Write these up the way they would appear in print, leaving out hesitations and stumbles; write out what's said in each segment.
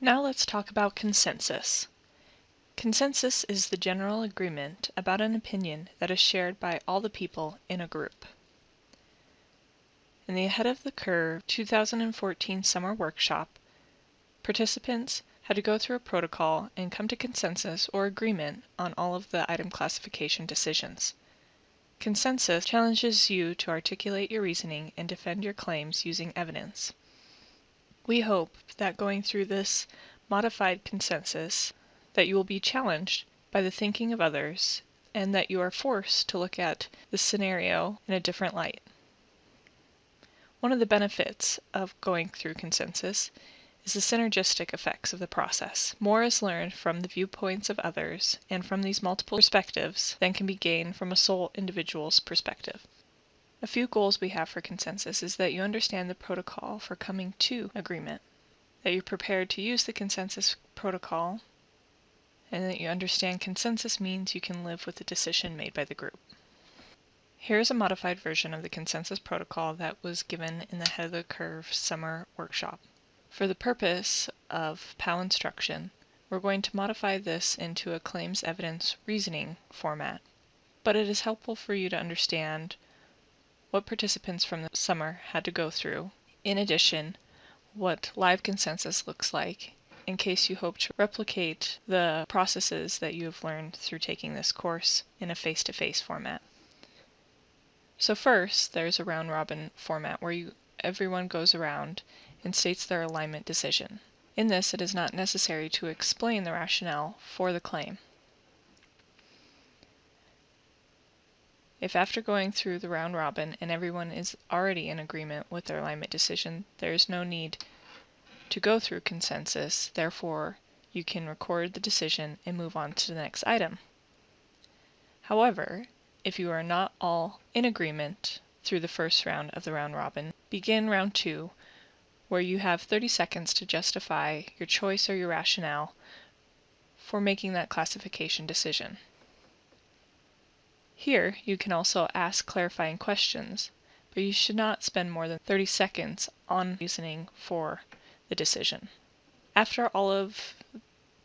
Now let's talk about consensus. Consensus is the general agreement about an opinion that is shared by all the people in a group. In the Ahead of the Curve 2014 summer workshop, participants had to go through a protocol and come to consensus or agreement on all of the item classification decisions. Consensus challenges you to articulate your reasoning and defend your claims using evidence. We hope that going through this modified consensus that you will be challenged by the thinking of others and that you are forced to look at the scenario in a different light. One of the benefits of going through consensus is the synergistic effects of the process. More is learned from the viewpoints of others and from these multiple perspectives than can be gained from a sole individual's perspective. A few goals we have for consensus is that you understand the protocol for coming to agreement, that you're prepared to use the consensus protocol, and that you understand consensus means you can live with the decision made by the group. Here is a modified version of the consensus protocol that was given in the Ahead of the Curve summer workshop. For the purpose of PAL instruction, we're going to modify this into a claims evidence reasoning format, but it is helpful for you to understand what participants from the summer had to go through. In addition, what live consensus looks like in case you hope to replicate the processes that you have learned through taking this course in a face-to-face format. So first, there's a round-robin format where everyone goes around and states their alignment decision. In this, it is not necessary to explain the rationale for the claim. If after going through the round robin and everyone is already in agreement with their alignment decision, there is no need to go through consensus. Therefore, you can record the decision and move on to the next item. However, if you are not all in agreement through the first round of the round robin, begin round 2, where you have 30 seconds to justify your choice or your rationale for making that classification decision. Here, you can also ask clarifying questions, but you should not spend more than 30 seconds on reasoning for the decision. After all of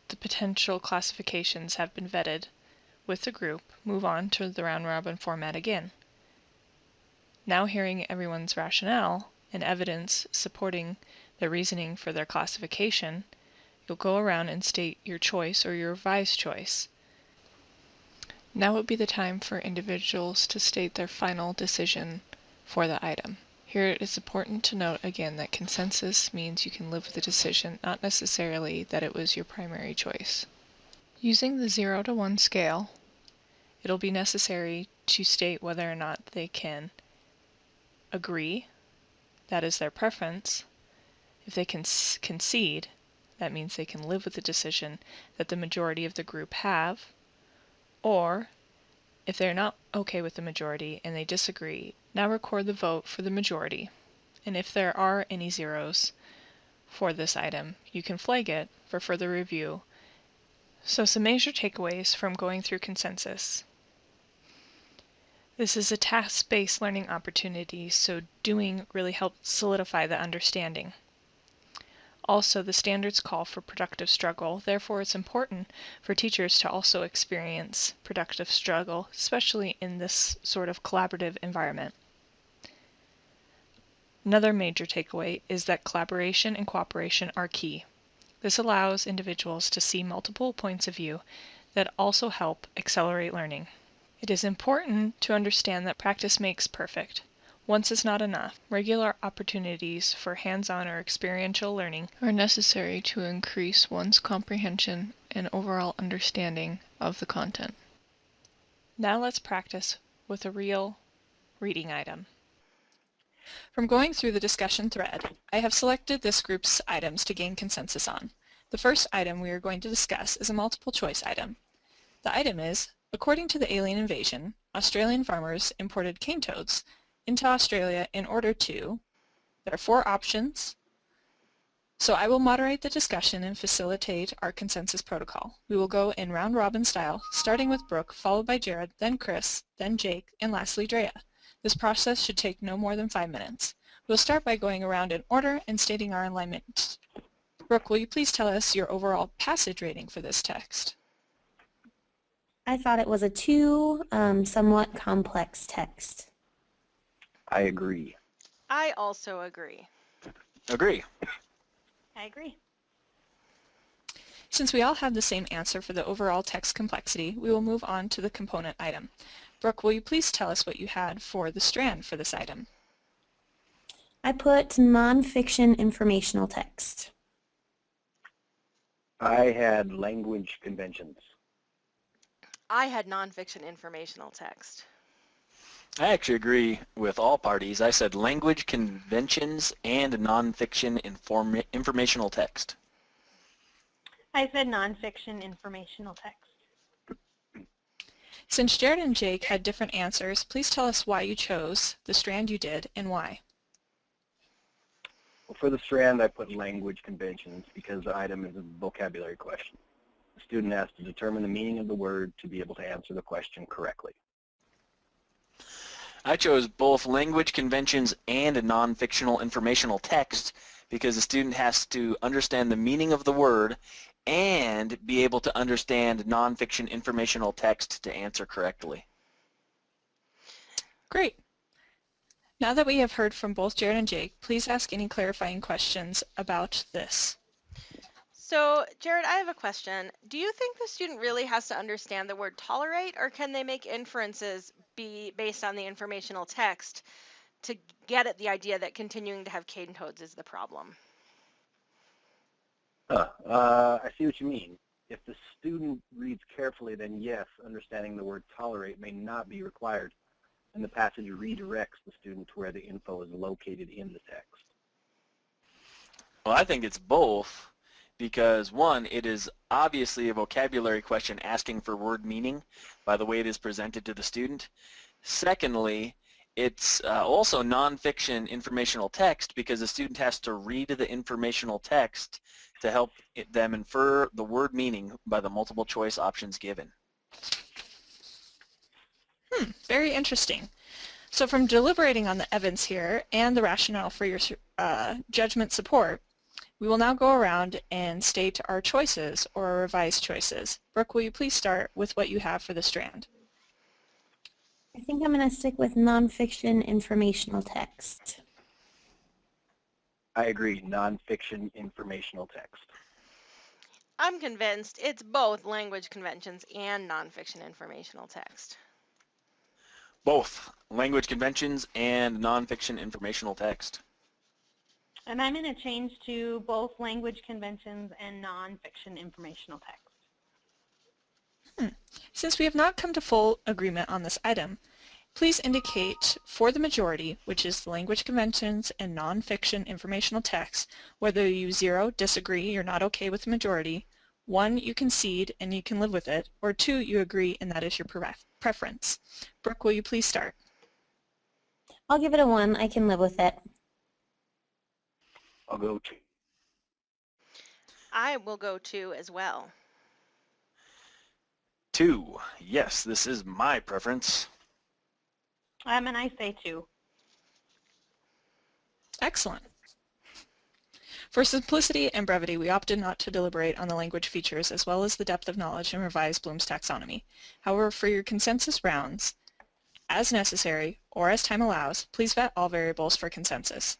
the potential classifications have been vetted with the group, move on to the round-robin format again. Now hearing everyone's rationale and evidence supporting their reasoning for their classification, you'll go around and state your choice or your revised choice. Now would be the time for individuals to state their final decision for the item. Here it is important to note again that consensus means you can live with the decision, not necessarily that it was your primary choice. Using the 0 to 1 scale, it'll be necessary to state whether or not they can agree, that is their preference. If they can concede, that means they can live with the decision that the majority of the group have. Or, if they're not okay with the majority and they disagree, now record the vote for the majority. And if there are any zeros for this item, you can flag it for further review. So some major takeaways from going through consensus. This is a task-based learning opportunity, so doing really helps solidify the understanding. Also, the standards call for productive struggle, therefore it's important for teachers to also experience productive struggle, especially in this sort of collaborative environment. Another major takeaway is that collaboration and cooperation are key. This allows individuals to see multiple points of view that also help accelerate learning. It is important to understand that practice makes perfect. Once is not enough. Regular opportunities for hands-on or experiential learning are necessary to increase one's comprehension and overall understanding of the content. Now let's practice with a real reading item. From going through the discussion thread, I have selected this group's items to gain consensus on. The first item we are going to discuss is a multiple choice item. The item is, according to the alien invasion, Australian farmers imported cane toads into Australia in order to, there are 4 options, so I will moderate the discussion and facilitate our consensus protocol. We will go in round-robin style, starting with Brooke, followed by Jared, then Chris, then Jake, and lastly Drea. This process should take no more than 5 minutes. We'll start by going around in order and stating our alignment Brooke, will you please tell us your overall passage rating for this text? I thought it was a 2, somewhat complex text. I agree. I also agree. Agree. I agree. Since we all have the same answer for the overall text complexity, we will move on to the component item. Brooke, will you please tell us what you had for the strand for this item? I put nonfiction informational text. I had language conventions. I had nonfiction informational text. I actually agree with all parties. I said language conventions and nonfiction informational text. I said nonfiction informational text. Since Jared and Jake had different answers, please tell us why you chose the strand you did and why. Well, for the strand, I put language conventions because the item is a vocabulary question. The student has to determine the meaning of the word to be able to answer the question correctly. I chose both language conventions and a non-fictional informational text because the student has to understand the meaning of the word and be able to understand non-fiction informational text to answer correctly. Great. Now that we have heard from both Jared and Jake, please ask any clarifying questions about this. So, Jared, I have a question. Do you think the student really has to understand the word tolerate, or can they make inferences be based on the informational text to get at the idea that continuing to have cane toads is the problem? I see what you mean. If the student reads carefully, then yes, understanding the word tolerate may not be required, and the passage redirects the student to where the info is located in the text. Well, I think it's both because, one, it is obviously a vocabulary question asking for word meaning by the way it is presented to the student. Secondly, it's also nonfiction informational text because the student has to read the informational text to help them infer the word meaning by the multiple choice options given. Very interesting. So from deliberating on the evidence here and the rationale for your judgment support, we will now go around and state our choices or our revised choices. Brooke, will you please start with what you have for the strand? I think I'm going to stick with nonfiction informational text. I agree, nonfiction informational text. I'm convinced it's both language conventions and nonfiction informational text. Both language conventions and nonfiction informational text. And I'm going to change to both language conventions and nonfiction informational text. Since we have not come to full agreement on this item, please indicate for the majority, which is the language conventions and nonfiction informational text, whether you 0, disagree, you're not okay with the majority, 1, you concede and you can live with it, or 2, you agree and that is your preference. Brooke, will you please start? I'll give it a 1. I can live with it. I'll go 2. I will go 2 as well. 2, yes, this is my preference. And I say 2. Excellent. For simplicity and brevity, we opted not to deliberate on the language features as well as the depth of knowledge in revised Bloom's taxonomy. However, for your consensus rounds, as necessary or as time allows, please vet all variables for consensus.